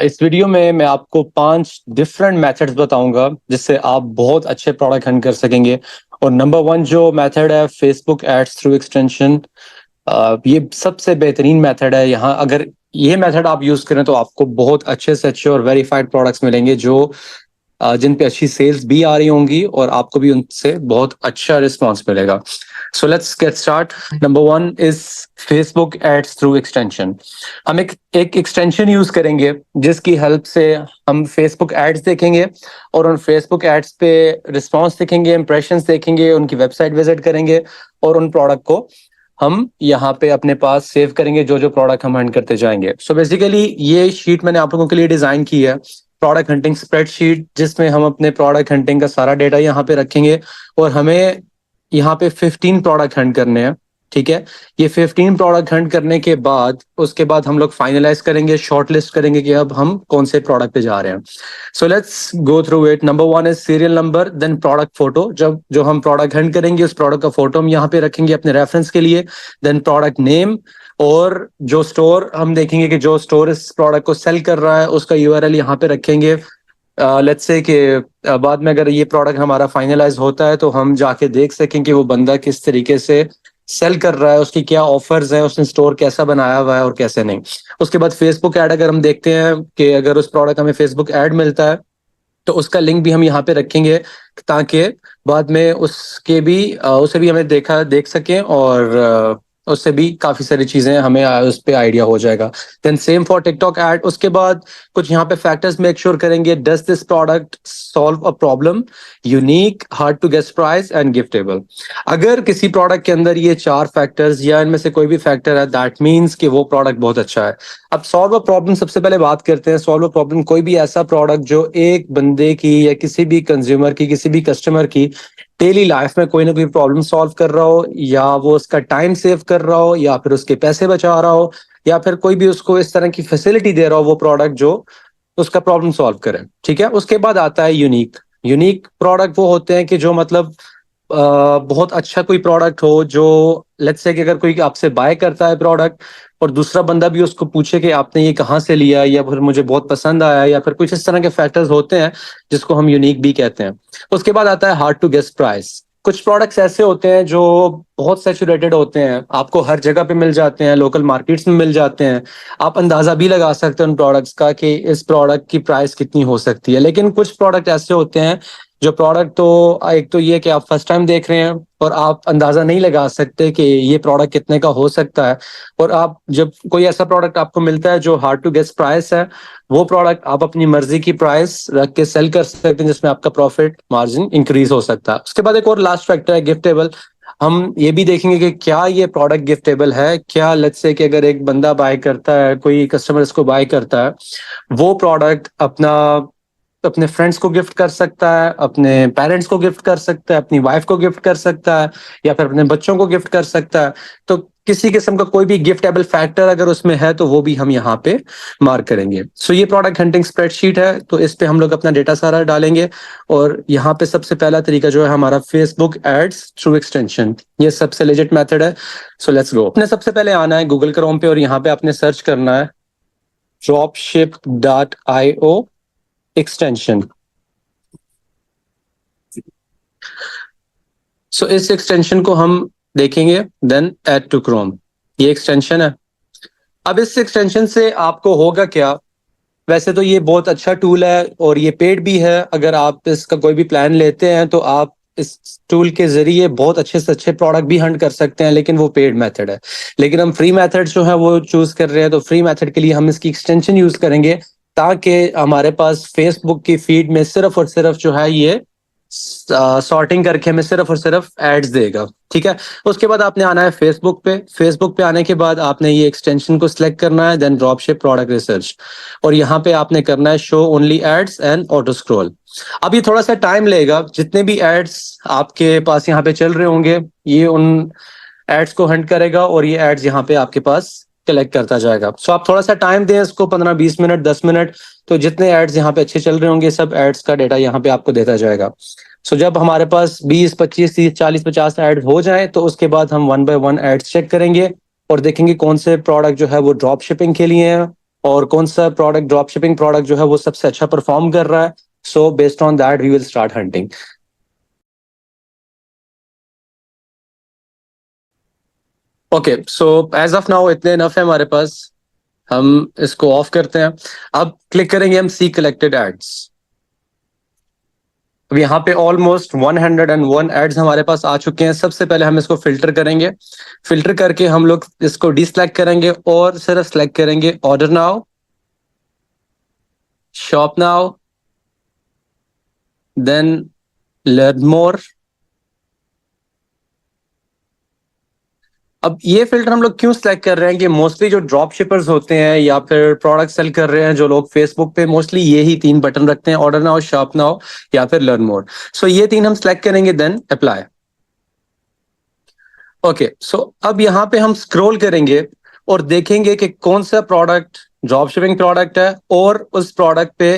इस वीडियो में मैं आपको 5 डिफरेंट मेथड्स बताऊंगा जिससे आप बहुत अच्छे प्रोडक्ट हंट कर सकेंगे। और नंबर 1 जो मेथड है फेसबुक एड्स थ्रू एक्सटेंशन। ये सबसे बेहतरीन मेथड है। यहाँ अगर ये मेथड आप यूज करें तो आपको बहुत अच्छे से अच्छे और वेरीफाइड प्रोडक्ट्स मिलेंगे जो जिन पे अच्छी सेल्स भी आ रही होंगी और आपको भी उनसे बहुत अच्छा रिस्पॉन्स मिलेगा। So let's get start. Number 1 is Facebook ads through extension. हम एक एक्सटेंशन यूज करेंगे जिसकी हेल्प से हम फेसबुक एड्स देखेंगे और उन फेसबुक एड्स पे रिस्पॉन्स देखेंगे, इंप्रेशंस देखेंगे, उनकी वेबसाइट विजिट करेंगे और उन प्रोडक्ट को हम यहाँ पे अपने पास सेव करेंगे जो जो प्रोडक्ट हम हंट करते जाएंगे। सो बेसिकली ये शीट मैंने आप लोगों के लिए डिजाइन की है, प्रोडक्ट हंटिंग स्प्रेडशीट, जिसमें हम अपने प्रोडक्ट हंटिंग का सारा डेटा यहाँ पे रखेंगे और हमें यहाँ पे 15 प्रोडक्ट हंट करने हैं। ठीक है, ये 15 प्रोडक्ट हंट करने के बाद उसके बाद हम लोग फाइनलाइज करेंगे, शॉर्ट लिस्ट करेंगे कि अब हम कौन से प्रोडक्ट पे जा रहे हैं। So let's go through it. Number 1 is serial number, then product photo. जब जो हम प्रोडक्ट हंट करेंगे उस प्रोडक्ट का फोटो हम यहाँ पे रखेंगे अपने रेफरेंस के लिए। देन प्रोडक्ट नेम, और जो स्टोर हम देखेंगे कि जो स्टोर इस प्रोडक्ट को सेल कर रहा है उसका यूआरएल यहाँ पे रखेंगे। लेट्स से कि बाद में अगर ये प्रोडक्ट हमारा फाइनलाइज होता है तो हम जाके देख सकें कि वो बंदा किस तरीके से सेल कर रहा है, उसकी क्या ऑफर्स हैं, उसने स्टोर कैसा बनाया हुआ है और कैसे नहीं। उसके बाद फेसबुक ऐड अगर हम देखते हैं कि अगर उस प्रोडक्ट हमें फेसबुक ऐड मिलता है तो उसका लिंक भी हम यहाँ पे रखेंगे ताकि बाद में उसके भी उसे भी हमें देख सकें और उससे भी काफी सारी चीजें हमें उस पे आइडिया हो जाएगा। Then same for TikTok ad. उसके बाद कुछ यहाँ पे फैक्टर्स मेक श्योर करेंगे, does this product solve a problem, unique, hard to guess price and giftable. अगर किसी प्रोडक्ट के अंदर ये 4 फैक्टर्स या इनमें से कोई भी फैक्टर है, दैट मीन्स कि वो प्रोडक्ट बहुत अच्छा है। अब सॉल्व अ प्रॉब्लम सबसे पहले बात करते हैं। सॉल्व अ प्रॉब्लम कोई भी ऐसा प्रोडक्ट जो एक बंदे की या किसी भी कंज्यूमर की, किसी भी कस्टमर की डेली लाइफ में कोई ना कोई प्रॉब्लम सॉल्व कर रहा हो, या वो उसका टाइम सेव कर रहा हो, या फिर उसके पैसे बचा रहा हो, या फिर कोई भी उसको इस तरह की फैसिलिटी दे रहा हो वो प्रोडक्ट जो उसका प्रॉब्लम सॉल्व करे। ठीक है, उसके बाद आता है यूनिक। यूनिक प्रोडक्ट वो होते हैं कि जो मतलब बहुत अच्छा कोई प्रोडक्ट हो, जो लेट्स से कि अगर कोई आपसे बाय करता है प्रोडक्ट और दूसरा बंदा भी उसको पूछे कि आपने ये कहाँ से लिया, या फिर मुझे बहुत पसंद आया, या फिर कुछ इस तरह के फैक्टर्स होते हैं जिसको हम यूनिक भी कहते हैं। उसके बाद आता है हार्ड टू गेस प्राइस। कुछ प्रोडक्ट्स ऐसे होते हैं जो बहुत सैचुरेटेड होते हैं, आपको हर जगह पे मिल जाते हैं, लोकल मार्केट्स में मिल जाते हैं, आप अंदाजा भी लगा सकते हैं उन प्रोडक्ट्स का कि इस प्रोडक्ट की प्राइस कितनी हो सकती है। लेकिन कुछ प्रोडक्ट ऐसे होते हैं जो प्रोडक्ट तो एक तो ये कि आप फर्स्ट टाइम देख रहे हैं और आप अंदाजा नहीं लगा सकते कि ये प्रोडक्ट कितने का हो सकता है। और आप जब कोई ऐसा प्रोडक्ट आपको मिलता है जो हार्ड टू गेस प्राइस है, वो प्रोडक्ट आप अपनी मर्जी की प्राइस रख के सेल कर सकते हैं जिसमें आपका प्रॉफिट मार्जिन इंक्रीज हो सकता है। उसके बाद एक और लास्ट फैक्टर है गिफ्टेबल। हम ये भी देखेंगे कि क्या ये प्रोडक्ट गिफ्टेबल है। क्या लेट्स से कि अगर एक बंदा बाय करता है, कोई कस्टमर इसको बाय करता है, वो प्रोडक्ट अपने फ्रेंड्स को गिफ्ट कर सकता है, अपने पेरेंट्स को गिफ्ट कर सकता है, अपनी वाइफ को गिफ्ट कर सकता है, या फिर अपने बच्चों को गिफ्ट कर सकता है। तो किसी किस्म का कोई भी गिफ्टेबल फैक्टर अगर उसमें है तो वो भी हम यहाँ पे मार्क करेंगे। सो ये प्रोडक्ट हंटिंग स्प्रेडशीट है, तो इस पे हम लोग अपना डेटा सारा डालेंगे। और यहाँ पे सबसे पहला तरीका जो है हमारा फेसबुक एड्स थ्रू एक्सटेंशन, ये सबसे लेजिट मेथड है। सो लेट्स गो। अपने सबसे पहले आना है गूगल क्रोम पे और यहाँ पे आपने सर्च करना है dropship.io एक्सटेंशन। सो इस एक्सटेंशन को हम देखेंगे, देन ऐड टू क्रोम। ये एक्सटेंशन है। अब इस एक्सटेंशन से आपको होगा क्या, वैसे तो ये बहुत अच्छा टूल है और ये पेड भी है। अगर आप इसका कोई भी प्लान लेते हैं तो आप इस टूल के जरिए बहुत अच्छे से अच्छे प्रोडक्ट भी हंट कर सकते हैं, लेकिन वो पेड मेथड है। लेकिन हम फ्री मेथड जो है वो चूज कर रहे हैं, तो फ्री मेथड के लिए हम इसकी एक्सटेंशन यूज करेंगे ताकि हमारे पास फेसबुक की फीड में सिर्फ और सिर्फ जो है ये सॉर्टिंग करके हमें सिर्फ और सिर्फ एड्स देगा। ठीक है, उसके बाद आपने आना है फेसबुक पे। फेसबुक पे आने के बाद आपने ये एक्सटेंशन को सिलेक्ट करना है, देन ड्रॉपशिप प्रोडक्ट रिसर्च, और यहाँ पे आपने करना है show only ads and auto scroll. अब ये थोड़ा सा टाइम लेगा, जितने भी एड्स आपके पास यहाँ पे चल रहे होंगे ये उन एड्स को हंट करेगा और ये एड्स यहाँ पे आपके पास कलेक्ट करता जाएगा। सो आप थोड़ा सा टाइम दें इसको, 15-20 मिनट, 10 मिनट, तो जितने एड्स यहाँ पे अच्छे चल रहे होंगे सब एड्स का डेटा यहाँ पे आपको देता जाएगा। सो जब हमारे पास 20, 25, 30, 40, 50 एड हो जाए तो उसके बाद हम 1 बाय 1 एड्स चेक करेंगे और देखेंगे कौन से प्रोडक्ट जो है वो ड्रॉप शिपिंग के लिए हैं और कौन सा प्रोडक्ट, ड्रॉप शिपिंग प्रोडक्ट जो है वो सबसे अच्छा परफॉर्म कर रहा है. So based on that we will start hunting. Okay, so as of now इतने इनफ है हमारे पास. हम इसको ऑफ करते हैं. अब क्लिक करेंगे हम सी कलेक्टेड एड्स. अब यहाँ पे ऑलमोस्ट 101 एड्स हमारे पास आ चुके हैं. सबसे पहले हम इसको फिल्टर करेंगे. फिल्टर करके हम लोग इसको डिसलेक्ट करेंगे और सिर्फ सेलेक्ट करेंगे order now, shop now, then learn more. अब ये फिल्टर हम लोग क्यों सिलेक्ट कर रहे हैं कि मोस्टली जो ड्रॉप शिपर्स होते हैं या फिर प्रोडक्ट सेल कर रहे हैं जो लोग फेसबुक पे, मोस्टली ये ही तीन बटन रखते हैं, ऑर्डर नाउ, शॉप नाउ या फिर लर्न मोर. सो ये तीन हम सिलेक्ट करेंगे, देन अप्लाई. ओके, सो अब यहाँ पे हम स्क्रॉल करेंगे और देखेंगे कि कौन सा प्रोडक्ट ड्रॉप शिपिंग प्रोडक्ट है और उस प्रोडक्ट पे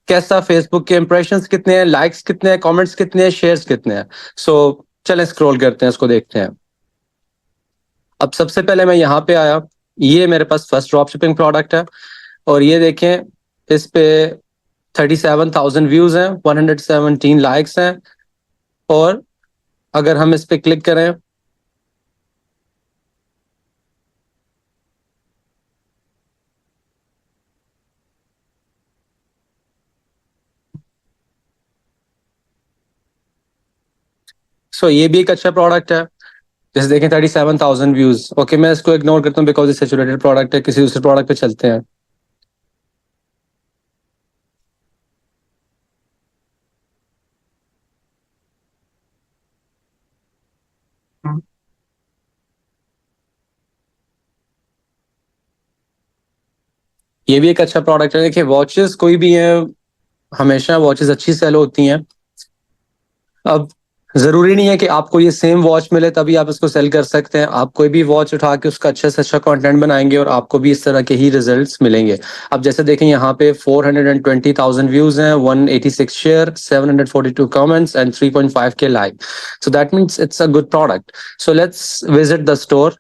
कैसा फेसबुक के इंप्रेशंस कितने हैं, लाइक्स कितने हैं, कमेंट्स कितने हैं, शेयर्स कितने हैं. सो चलें स्क्रॉल करते हैं, इसको देखते हैं. अब सबसे पहले मैं यहाँ पे आया. ये मेरे पास फर्स्ट ड्रॉप शिपिंग प्रोडक्ट है और ये देखें, इस पे 37,000 व्यूज हैं, 117 लाइक्स हैं. और अगर हम इस पे क्लिक करें, सो ये भी एक अच्छा प्रोडक्ट है. जैसे देखें 37,000 व्यूज. ओके, मैं इसको इग्नोर करता हूँ बिकॉज ये सैचुरेटेड प्रोडक्ट है. किसी दूसरे प्रोडक्ट पे चलते हैं. ये भी एक अच्छा प्रोडक्ट है. देखिए वॉचेस कोई भी है, हमेशा वॉचेस अच्छी सेल होती हैं. अब जरूरी नहीं है कि आपको ये सेम वॉच मिले तभी आप इसको सेल कर सकते हैं. आप कोई भी वॉच उठा के उसका अच्छे से अच्छा कंटेंट बनाएंगे और आपको भी इस तरह के ही रिजल्ट्स मिलेंगे. अब जैसे देखें यहाँ पे 420,000 व्यूज हैं, 186 शेयर, 742 कमेंट्स एंड 3.5 के like. So that means it's a good product. So let's visit the store.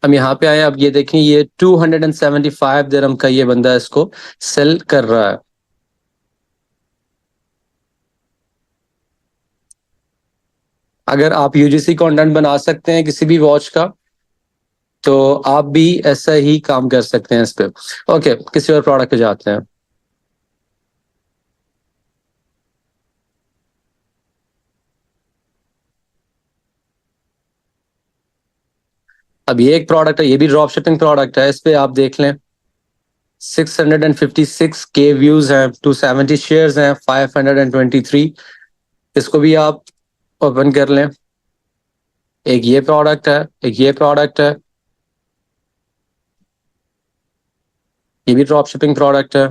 हम यहाँ पे आए. अब ये देखें, ये 275 दिरहम का ये बंदा इसको सेल कर रहा है. अगर आप यूजीसी कंटेंट बना सकते हैं किसी भी वॉच का तो आप भी ऐसा ही काम कर सकते हैं इस पे. ओके, किसी और प्रोडक्ट पे जाते हैं. अब ये एक प्रोडक्ट है, ये भी ड्रॉप शिपिंग प्रोडक्ट है. इस पे आप देख लें 656 के व्यूज हैं, 270 शेयर्स हैं, 523. इसको भी आप ओपन कर लें. एक ये प्रोडक्ट है, एक ये प्रोडक्ट है. ये भी ड्रॉप शिपिंग प्रोडक्ट है.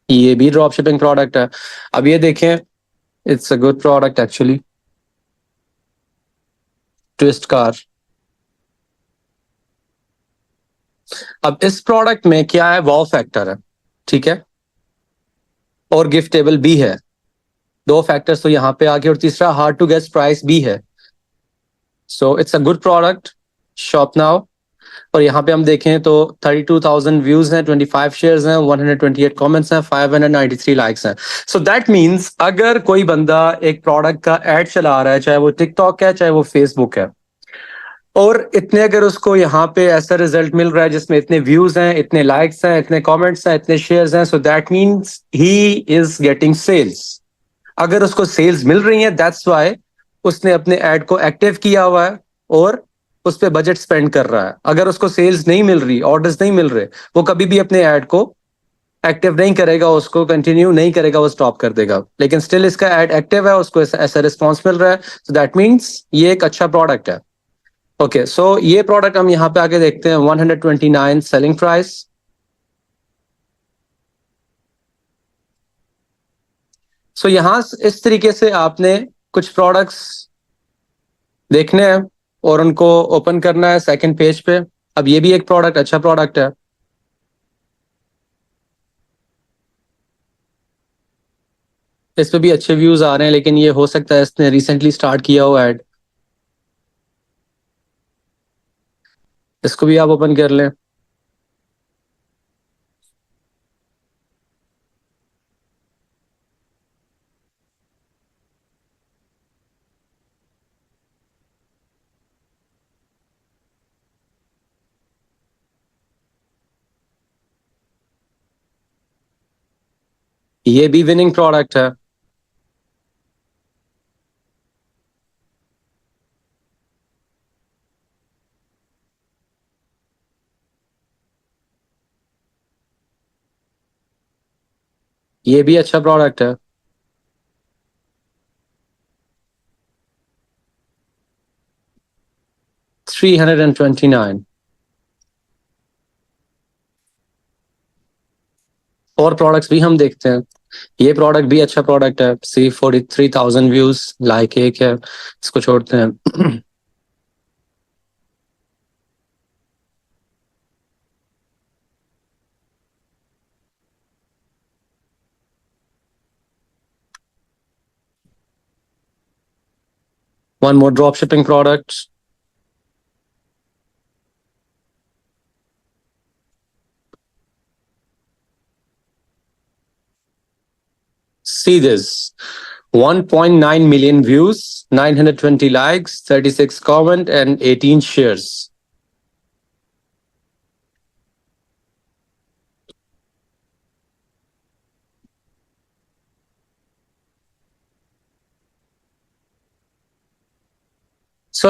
ये भी ड्रॉप शिपिंग प्रोडक्ट है. अब ये देखें, it's a good product actually. Twist car. अब इस प्रोडक्ट में क्या है, वाव फैक्टर है, ठीक है, और गिफ्टेबल भी है. दो फैक्टर्स तो यहाँ पे आगे, और तीसरा हार्ड टू गेस प्राइस भी है. So it's a good product. Shop now. और यहाँ पे हम देखें तो 32,000 व्यूज हैं, 25 शेयर्स हैं, 128 कमेंट्स हैं, 593 लाइक्स हैं. सो दैट मीन्स अगर कोई बंदा एक प्रोडक्ट का एड चला रहा है, चाहे वो टिकटॉक है चाहे वो फेसबुक है, और इतने अगर उसको यहाँ पे ऐसा रिजल्ट मिल रहा है जिसमें इतने व्यूज हैं, इतने लाइक्स हैं, इतने कमेंट्स हैं, इतने शेयर्स हैं, so that means he is getting sales. अगर उसको सेल्स मिल रही है, दैट्स वाई उसने अपने ऐड को एक्टिव किया हुआ है और उस पर बजट स्पेंड कर रहा है. अगर उसको सेल्स नहीं मिल रही, ऑर्डर्स नहीं मिल रहे, वो कभी भी अपने ऐड को एक्टिव नहीं करेगा, उसको कंटिन्यू नहीं करेगा, वो स्टॉप कर देगा. लेकिन स्टिल इसका ऐड एक्टिव है, उसको ऐसा रिस्पॉन्स मिल रहा है, सो दैट मीन्स ये एक अच्छा प्रोडक्ट है. ओके, सो ये प्रोडक्ट हम यहाँ पे आके देखते हैं. 129 सेलिंग प्राइस. सो यहाँ इस तरीके से आपने कुछ प्रोडक्ट्स देखने हैं और उनको ओपन करना है सेकंड पेज पे. अब ये भी एक प्रोडक्ट, अच्छा प्रोडक्ट है. इस पे भी अच्छे व्यूज आ रहे हैं, लेकिन ये हो सकता है इसने रिसेंटली स्टार्ट किया हो ऐड. इसको भी आप ओपन कर लें। ये भी विनिंग प्रोडक्ट है। ये भी अच्छा प्रोडक्ट है। 329। और प्रोडक्ट्स भी हम देखते हैं। ये प्रोडक्ट भी अच्छा प्रोडक्ट है। सी 43,000 व्यूज, लाइक एक है, इसको छोड़ते हैं। One more drop shipping product. See this. 1.9 million views, 920 likes, 36 comment and 18 shares.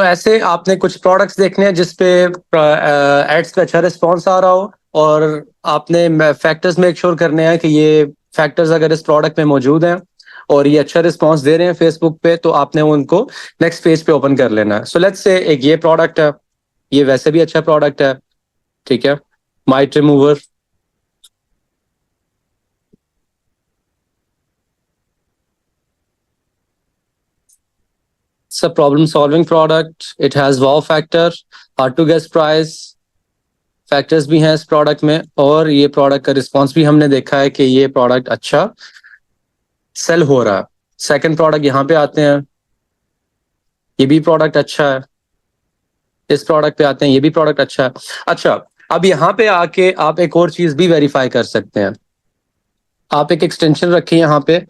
ऐसे आपने कुछ प्रोडक्ट्स देखने हैं जिसपे एड्स पे अच्छा रिस्पॉन्स आ रहा हो, और आपने फैक्टर्स मेक श्योर करने हैं कि ये फैक्टर्स अगर इस प्रोडक्ट में मौजूद हैं और ये अच्छा रिस्पॉन्स दे रहे हैं फेसबुक पे, तो आपने उनको नेक्स्ट पेज पे ओपन कर लेना है। लेट्स से एक ये प्रोडक्ट है, ये वैसे भी अच्छा प्रोडक्ट है, ठीक है। Might remover. It's a problem solving product. It has wow factor, hard to guess price, factors भी हैं इस प्रोडक्ट में, और ये प्रोडक्ट का रिस्पांस भी हमने देखा है कि ये प्रोडक्ट अच्छा सेल हो रहा है। सेकंड प्रोडक्ट यहाँ पे आते हैं, ये भी प्रोडक्ट अच्छा है। इस प्रोडक्ट पे आते हैं, ये भी प्रोडक्ट अच्छा है। अच्छा, अब यहाँ पे आके आप एक और चीज भी वेरीफाई कर सकते हैं। आप एक एक्सटेंशन रखें यहाँ पे,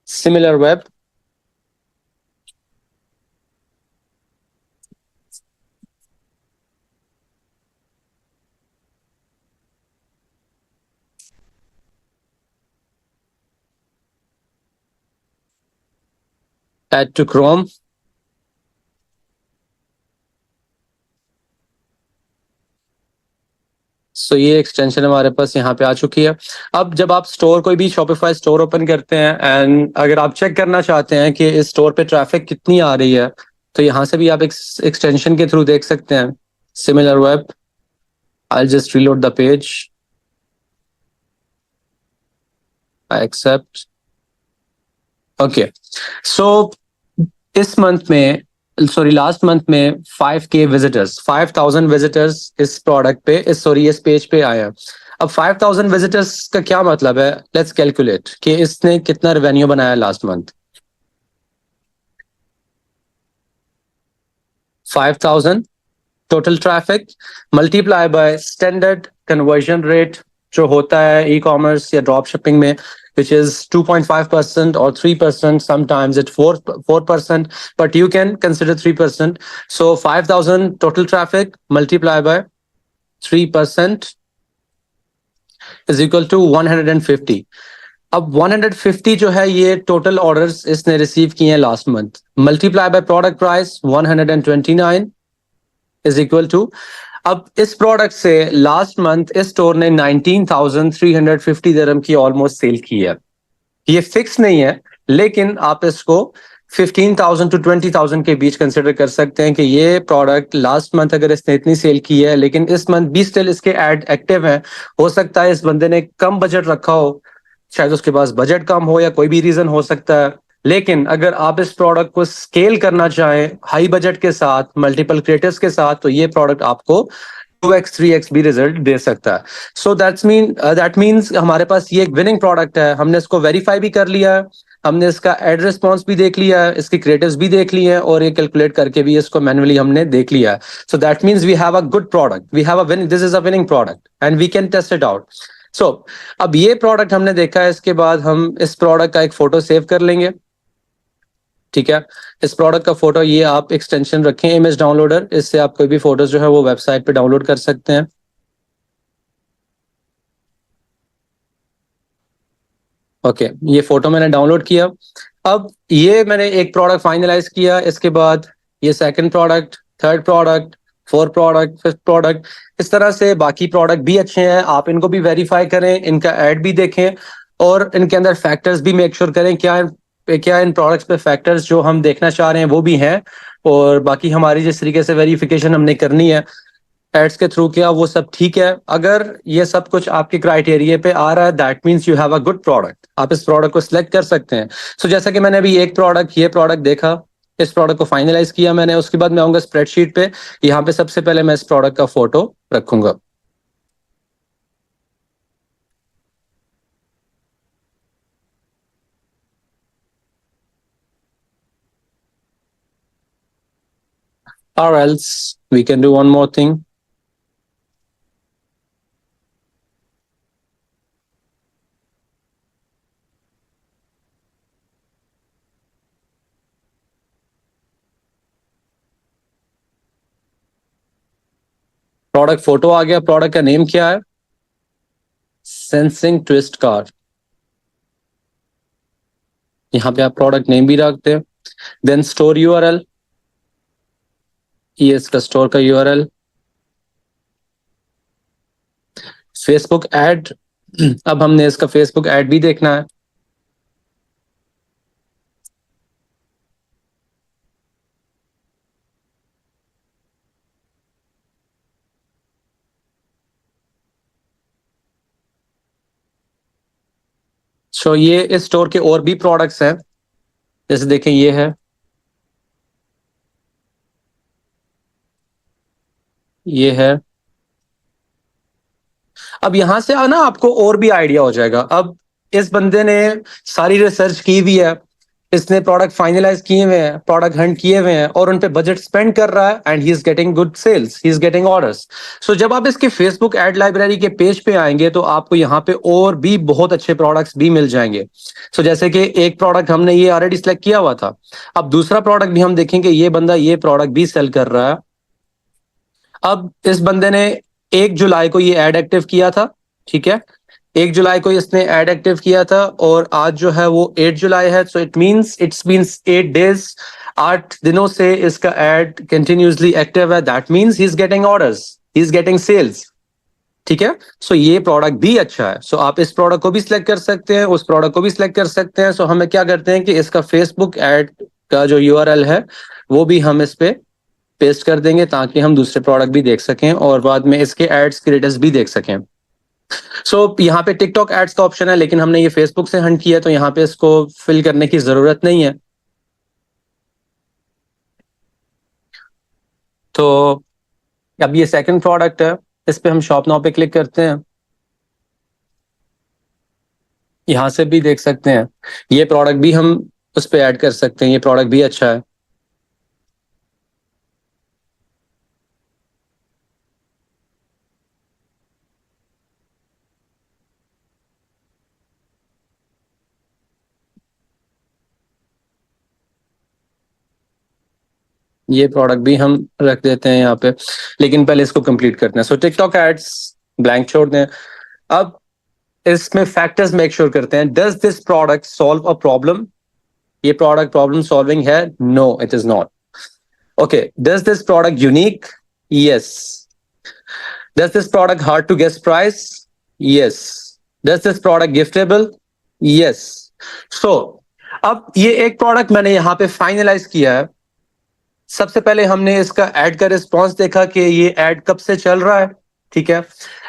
similar web. Add to Chrome. ये एक्सटेंशन हमारे पास यहाँ पे आ चुकी है। अब जब आप स्टोर, कोई भी शॉपिफाई स्टोर ओपन करते हैं, एंड अगर आप चेक करना चाहते हैं कि इस स्टोर पे ट्रैफिक कितनी आ रही है, तो यहाँ से भी आप एक्सटेंशन के थ्रू देख सकते हैं। Similar web. I just reload the page. I accept. Okay. So इस मंथ में, सॉरी लास्ट मंथ में 5K विजिटर्स, 5,000 विजिटर्स इस प्रोडक्ट पे, इस पेज पे आए हैं। अब 5,000 विजिटर्स का क्या मतलब है? लेट्स कैलकुलेट कि इसने कितना रेवेन्यू बनाया last month. 5,000 total traffic multiply by standard conversion rate जो होता है ई कॉमर्स या ड्रॉप शिपिंग में, which is 2.5% or 3%, sometimes it's 4%, but you can consider 3%. So 5,000 total traffic multiplied by 3% is equal to 150. अब 150 जो है ये टोटल ऑर्डर्स इसने रिसीव किए हैं last month, multiply by product price 129 is equal to, अब इस प्रोडक्ट से लास्ट मंथ इस स्टोर ने 19,350 दिरहम की ऑलमोस्ट सेल की है। ये फिक्स नहीं है, लेकिन आप इसको 15,000 to 20,000 के बीच कंसिडर कर सकते हैं कि ये प्रोडक्ट लास्ट मंथ अगर इसने इतनी सेल की है, लेकिन इस मंथ भी स्टिल इसके एड एक्टिव हैं। हो सकता है इस बंदे ने कम बजट रखा हो, शायद उसके पास बजट कम हो, या कोई भी रीजन हो सकता है। लेकिन अगर आप इस प्रोडक्ट को स्केल करना चाहें हाई बजट के साथ, मल्टीपल क्रिएटर्स के साथ, तो ये प्रोडक्ट आपको 2x 3x भी रिजल्ट दे सकता है। दैट मीन्स हमारे पास ये एक विनिंग प्रोडक्ट है, हमने इसको वेरीफाई भी कर लिया है। हमने इसका एड रिस्पॉन्स भी देख लिया है, इसकी क्रिएटिव्स भी देख लिए हैं और ये कैलकुलेट करके भी इसको मैन्युअली हमने देख लिया है. So that means we have a good product, we have a winning, this is a winning product and we can test it out. So अब ये प्रोडक्ट हमने देखा है, इसके बाद हम इस प्रोडक्ट का एक फोटो सेव कर लेंगे. ठीक है, इस प्रोडक्ट का फोटो ये आप एक्सटेंशन रखें इमेज डाउनलोडर, इससे आप कोई भी फोटोज जो है वो वेबसाइट पे डाउनलोड कर सकते हैं. ओके, ये फोटो मैंने डाउनलोड किया. अब ये मैंने एक प्रोडक्ट फाइनलाइज किया, इसके बाद ये second product, third product, fourth product, fifth product, इस तरह से बाकी प्रोडक्ट भी अच्छे हैं, आप इनको भी वेरीफाई करें, इनका एड भी देखें और इनके अंदर फैक्टर्स भी मेक श्योर करें क्या इन प्रोडक्ट्स पे फैक्टर्स जो हम देखना चाह रहे हैं वो भी हैं. और बाकी हमारी जिस तरीके से वेरिफिकेशन हमने करनी है एड्स के थ्रू किया वो सब ठीक है. अगर ये सब कुछ आपके क्राइटेरिया पे आ रहा है that means you have a good product, आप इस प्रोडक्ट को सिलेक्ट कर सकते हैं. सो जैसा कि मैंने अभी एक प्रोडक्ट, ये प्रोडक्ट देखा, इस प्रोडक्ट को फाइनलाइज किया मैंने, उसके बाद मैं आऊंगा स्प्रेडशीट पे. यहाँ पे सबसे पहले मैं इस प्रोडक्ट का फोटो रखूंगा. Or else we can do one more thing. Product photo आ गया, प्रोडक्ट का नेम क्या है? Sensing twist car. यहाँ पे आप प्रोडक्ट नेम भी रखते हैं. देन स्टोर यूआरएल, ये इसका स्टोर का यूआरएल. फेसबुक ऐड, अब हमने इसका फेसबुक ऐड भी देखना है. सो ये इस स्टोर के और भी प्रोडक्ट्स हैं, जैसे देखें ये है, ये है. अब यहां से ना आपको और भी आइडिया हो जाएगा. अब इस बंदे ने सारी रिसर्च की हुई है, इसने प्रोडक्ट फाइनलाइज किए हुए हैं, प्रोडक्ट हंट किए हुए हैं और उन पे बजट स्पेंड कर रहा है and he is getting good sales, he is getting orders. So जब आप इसके फेसबुक एड लाइब्रेरी के पेज पे आएंगे तो आपको यहाँ पे और भी बहुत अच्छे प्रोडक्ट्स भी मिल जाएंगे. सो जैसे कि एक प्रोडक्ट हमने ये ऑलरेडी सिलेक्ट किया हुआ था, अब दूसरा प्रोडक्ट भी हम देखेंगे, ये बंदा ये प्रोडक्ट भी सेल कर रहा है. अब इस बंदे ने 1 जुलाई को ये एड एक्टिव किया था. ठीक है, 1 जुलाई को इसने एड एक्टिव किया था और आज जो है वो 8 जुलाई है. सो इट्स मीन्स 8 डेज, 8 दिनों से इसका एड कंटिन्यूसली एक्टिव है. That means he is getting orders, he is getting sales. ठीक है, सो ये प्रोडक्ट भी अच्छा है. सो आप इस प्रोडक्ट को भी सिलेक्ट कर सकते हैं, उस प्रोडक्ट को भी सिलेक्ट कर सकते हैं. सो हमें क्या करते हैं कि इसका फेसबुक एड का जो यूआरएल है वो भी हम इस पे पेस्ट कर देंगे ताकि हम दूसरे प्रोडक्ट भी देख सकें और बाद में इसके एड्स क्रिएटर्स भी देख सकें. सो यहाँ पे टिकटॉक एड्स का ऑप्शन है, लेकिन हमने ये फेसबुक से हंट किया तो यहाँ पे इसको फिल करने की जरूरत नहीं है. तो अब ये सेकंड प्रोडक्ट है, इस पे हम शॉप नाउ पे क्लिक करते हैं. यहाँ से भी देख सकते हैं, ये प्रोडक्ट भी हम उस पे ऐड कर सकते हैं, ये प्रोडक्ट भी अच्छा है. ये प्रोडक्ट भी हम रख देते हैं यहाँ पे, लेकिन पहले इसको कंप्लीट करते हैं. सो टिकटॉक एड्स ब्लैंक छोड़ दें. अब इसमें फैक्टर्स मेक श्योर करते हैं. Does this product solve a problem? ये प्रोडक्ट प्रॉब्लम सॉल्विंग है? No, it is not. Okay, does this product unique? Yes. Does this product hard to guess price? Yes. Does this product giftable? Yes. So अब ये एक product मैंने यहाँ पे finalise किया है. सबसे पहले हमने इसका एड का रिस्पॉन्स देखा कि ये एड कब से चल रहा है. ठीक है,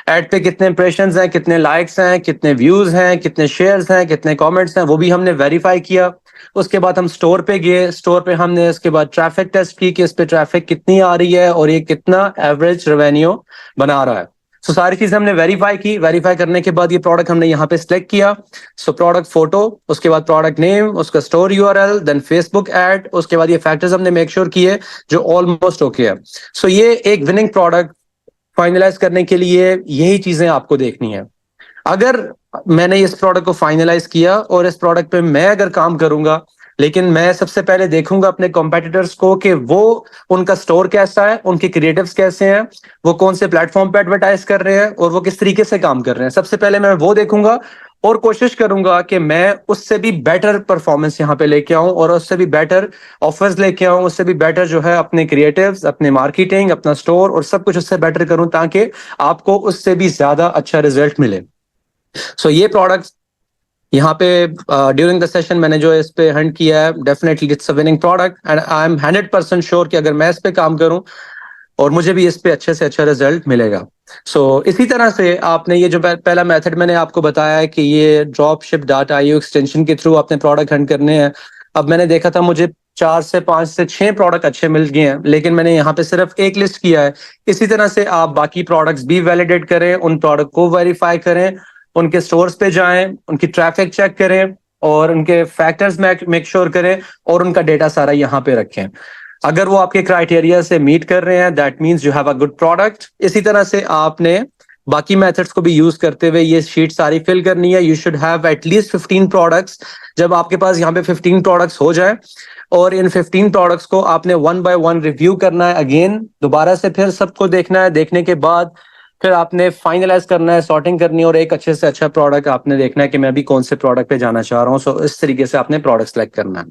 एड पे कितने इंप्रेशंस हैं, कितने लाइक्स हैं, कितने व्यूज हैं, कितने शेयर्स हैं, कितने कमेंट्स हैं, वो भी हमने वेरीफाई किया. उसके बाद हम स्टोर पे गए, स्टोर पे हमने इसके बाद ट्रैफिक टेस्ट की कि इस पे ट्रैफिक कितनी आ रही है और ये कितना एवरेज रेवेन्यू बना रहा है. सो सारी चीजें हमने वेरीफाई की, वेरीफाई करने के बाद ये प्रोडक्ट हमने यहाँ पे सिलेक्ट किया। सो प्रोडक्ट फोटो, उसके बाद प्रोडक्ट नेम, उसका store URL, then Facebook ad, उसके बाद ये फैक्टर्स हमने मेक श्योर किए जो ऑलमोस्ट ओके है। सो ये एक विनिंग प्रोडक्ट फाइनलाइज करने के लिए यही चीजें आपको देखनी है। अगर मैंने इस प्रोडक्ट को फाइनलाइज किया और इस प्रोडक्ट पे मैं अगर काम करूंगा, लेकिन मैं सबसे पहले देखूंगा अपने कॉम्पिटिटर्स को कि वो उनका स्टोर कैसा है, उनके क्रिएटिव्स कैसे हैं, वो कौन से प्लेटफॉर्म पे एडवर्टाइज कर रहे हैं और वो किस तरीके से काम कर रहे हैं। सबसे पहले मैं वो देखूंगा और कोशिश करूंगा कि मैं उससे भी बेटर परफॉर्मेंस यहाँ पे लेके आऊं और उससे भी बेटर ऑफर्स लेके आऊं, उससे भी बेटर जो है अपने क्रिएटिव्स, अपने मार्केटिंग, अपना स्टोर और सब कुछ उससे बेटर करूं ताकि आपको उससे भी ज्यादा अच्छा रिजल्ट मिले। सो ये प्रोडक्ट यहाँ पे ड्यूरिंग द सेशन मैंने जो इस पे हंट किया है, definitely it's a winning product and I am 100% sure कि अगर मैं इस पे काम करूं और मुझे भी इस पे अच्छे से अच्छा रिजल्ट मिलेगा। सो इसी तरह से आपने ये जो पहला मेथड मैंने आपको बताया है कि ये drop ship data IO extension के थ्रू आपने प्रोडक्ट हंट करने हैं। अब मैंने देखा था मुझे 4 से 5 से 6 प्रोडक्ट अच्छे मिल गए हैं, लेकिन मैंने यहाँ पे सिर्फ एक लिस्ट किया है। इसी तरह से आप बाकी प्रोडक्ट्स भी वैलिडेट करें, उन प्रोडक्ट को वेरीफाई करें, उनके स्टोर्स पे जाएं, उनकी ट्रैफिक चेक करें और उनके फैक्टर्स मेक श्योर करें और उनका डेटा सारा यहाँ पे रखें। अगर वो आपके क्राइटेरिया से मीट कर रहे हैं, that means you have a good product. इसी तरह से आपने बाकी मेथड्स को भी यूज करते हुए ये शीट सारी फिल करनी है। You should have at least 15 products. जब आपके पास यहाँ पे 15 प्रोडक्ट्स हो जाए और इन 15 प्रोडक्ट्स को आपने वन बाय वन रिव्यू करना है, अगेन दोबारा से फिर सबको देखना है, देखने के बाद फिर आपने फाइनलाइज करना है, सॉर्टिंग करनी है और एक अच्छे से अच्छा प्रोडक्ट आपने देखना है कि मैं अभी कौन से प्रोडक्ट पे जाना चाह रहा हूँ। सो इस तरीके से आपने प्रोडक्ट सेलेक्ट करना है।